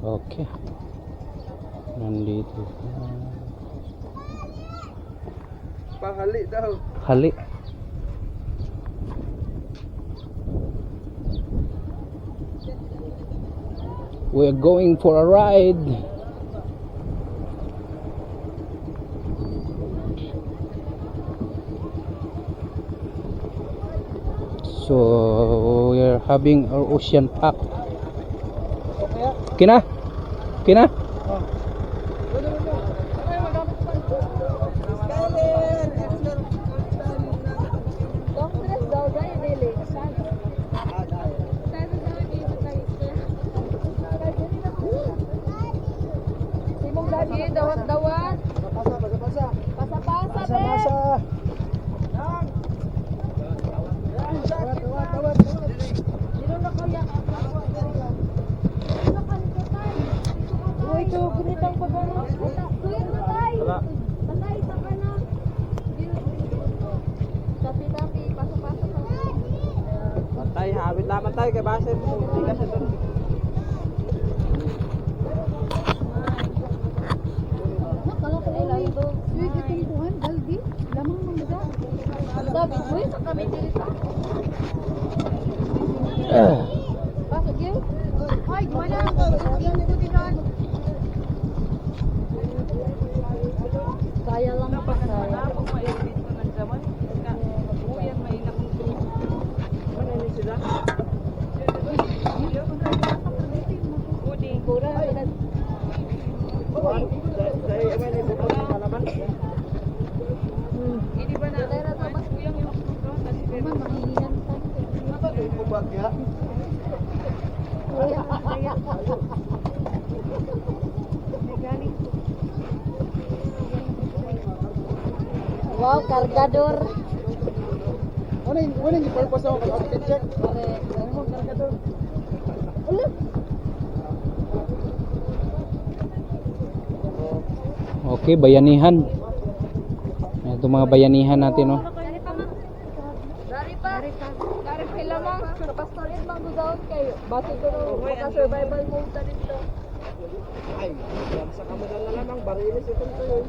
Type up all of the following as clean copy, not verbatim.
Okay. Nandito. Pahali daw. Hali. We're going for a ride. So we're having our ocean pack. Kina? Kina? Dawat-dawat. Pasa-pasa. Uy, ito gunitang pagano. Tuwid mo tayo. Patay sa kana. Tapi pasa-pasa. Patay, habit naman tayo kay basin. Hindi kasi doon. David, sa kami dito. Pasok yun? Ay, wala. Yung kutinan. Kaya lang pasaya. Ini ba na mas kuyang yung Wow, kargador. Ano yung purpose ako kay check? Ano mo kargador? Okay, bayanihan. Ito mga bayanihan natin, oh. Dari pa lamang. Kapastorin lang doon kayo. Bato ko maka-survival mode na dito. Ay, sa kamera na lamang barilis ito yun.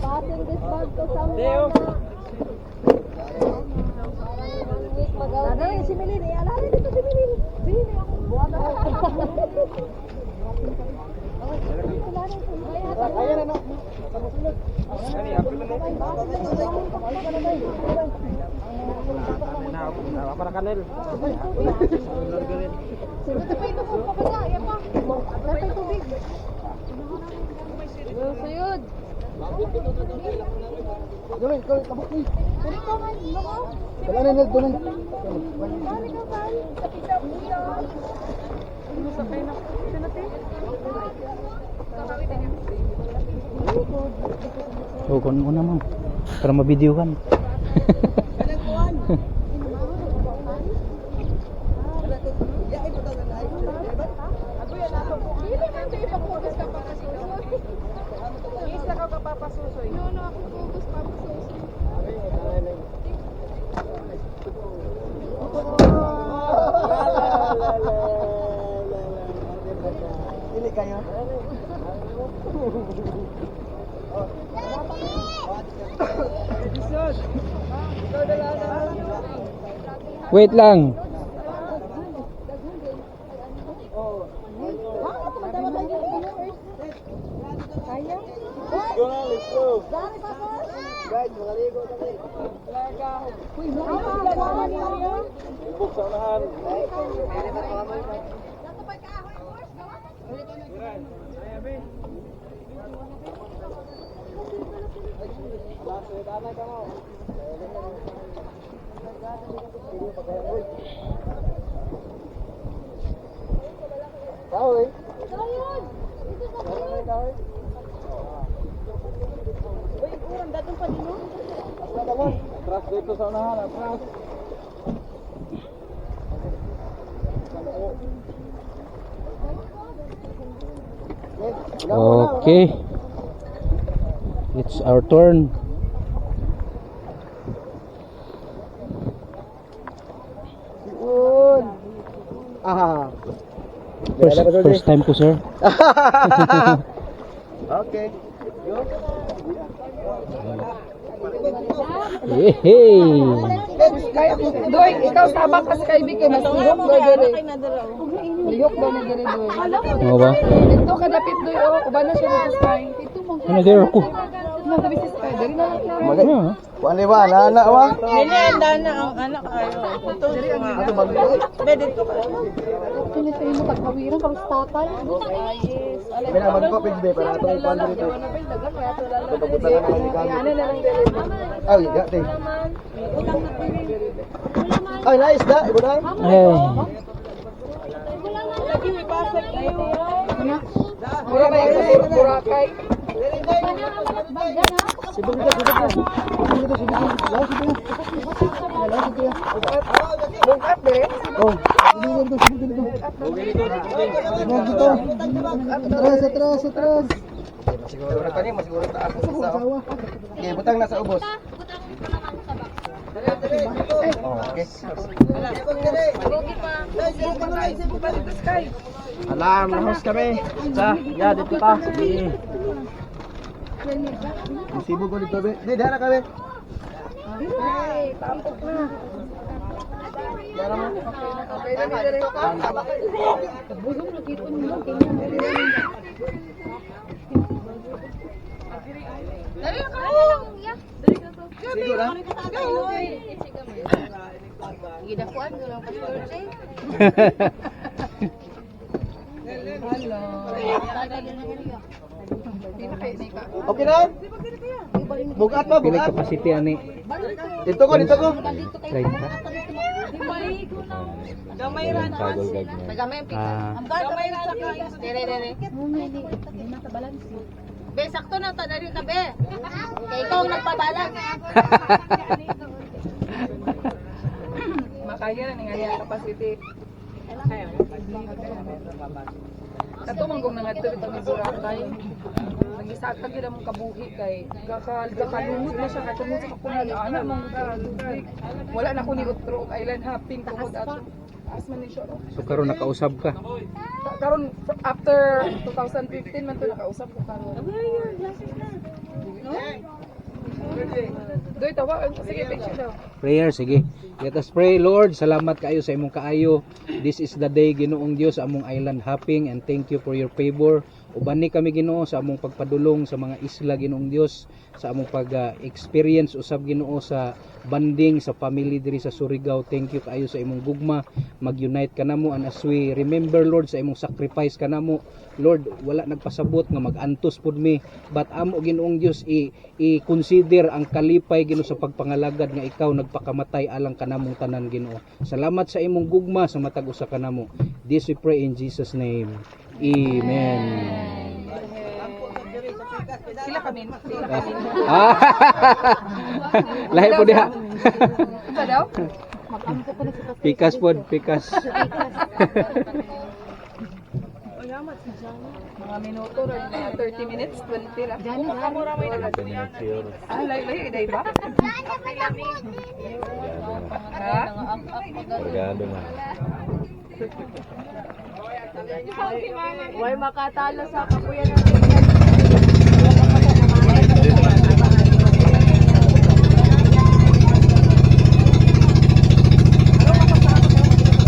Passing this bag to someone Deo. Ano yung si Melin? Alala dito si Melin. Bini ako. Buwan Ayan na, no? Ano, happy na mo? Para kanel. Ito pa ito po pa ba? Yan pa. Ito pa tubig. Sayod. Duloy, kabuk ni. Kuri ko man, no? Dala na nil, duloy. Kani ka ba? Kapita mo yan. Ano sa kayo na? Sinati? So, kunin ko naman. Para ma-video kan. Ini kayo. Wait lang. Kaya? Go na, let's go. Guys, magaligo kami. Uy, nakakalaman niyo yan? Ibuk sa unahan. Kahoy. Sayod! Ito sa sayod! Kahoy. Uy, urang datong pa din, no? Atras dito sa unahan, atras. Okay. It's our turn. Yun. Ah. First time ko, sir. Okay. Hey! Doy, ikaw sabak kasi kay Vicky, mas lihok daw dire. Lihok daw na dire, Doy. Ano ba? Ito kadapit, Doy, oh. Uban na siya dito sa akin. Ano dire ako? Nagabi siya sa akin. Dari na lang na. Magay. Ah. Kuan di ba? Nana wa? Nini, handa na ang anak kayo. Ito, Ato bago. pwede ito ka. Kini sa imo kaghawiran kang statan. Yes. Mina magpapig be para ato ipon dito. Papunta na ng Ligano. Ano na lang dire. Ay, gati. Ay, nice da. Ibo na. Ay. Lagi may pasok kayo. Mura ba yung Boracay? Sibog dito, sibog dito. Sibog dito, sibog dito. Lawas dito. Lawas dito. Move up dire. Oh, sibog dito, sibog dito. Sibog dito. Atras, atras, atras. Masiguro na kani, masiguro ta ako sa sawa. Okay, butang nasa ubos. Oh, okay. Alam, nahos kami. Sa, ya dito pa. Sige. Sibog ko dito, be. Di, dara kami. Ay, tampok na. Dara mo. Okay na dire. Bulong lagi ko niyo. Dali ka lang, ya. Sigo na. Gidakuan ko lang pastor say. Okay na? Bugat pa, Pila bugat. capacity ani? Dito ko, dito ko. 30. Gamay ran. Nagamay ang pika. Ah. Gamay ran sa kain. Dere. Be, sakto na ta dali ka be. Kay ikaw ang nagpabalak. Makaya na nga capacity. Kato manggong nangadto bitaw ni Boracay. Nagisaka gyud among kabuhi kay gakalungod na siya katungod sa kapunan ana mong tubig. Wala na ko ni utro og island hopping tungod ato. Taas man ni siya. So karon nakausab ka. Karon after 2015 man to nakausap ko karon. Doy tawa sige picture daw. Prayer, sige. Let us pray, Lord. Salamat kayo sa imong kaayo. This is the day, Ginoong Dios, sa among island hopping, and thank you for your favor. Uban ni kami, Ginoo, sa among pagpadulong sa mga isla, Ginoong Dios, sa among pag-experience usab, Ginoo, sa banding sa family diri sa Surigao. Thank you kayo sa imong gugma. Mag-unite ka namo, and as we remember, Lord, sa imong sacrifice ka namo, Lord, wala nagpasabot nga mag-antos pud mi, but amo, Ginoong Dios, i-consider ang kalipay, Ginoo, sa pagpangalagad nga ikaw nagpakamatay alang kanamong tanan, Ginoo. Salamat sa imong gugma sa matag usa kanamo. This we pray in Jesus name. Amen. Sila kami. Ah. Lahi po diha. Sa daw? Pikas pod, pikas. Mga minuto ra mga 30 minutes, 20 ra. Kamura may lahi day ba? Ha? Magado man. Why makatalo sa kapuyan natin.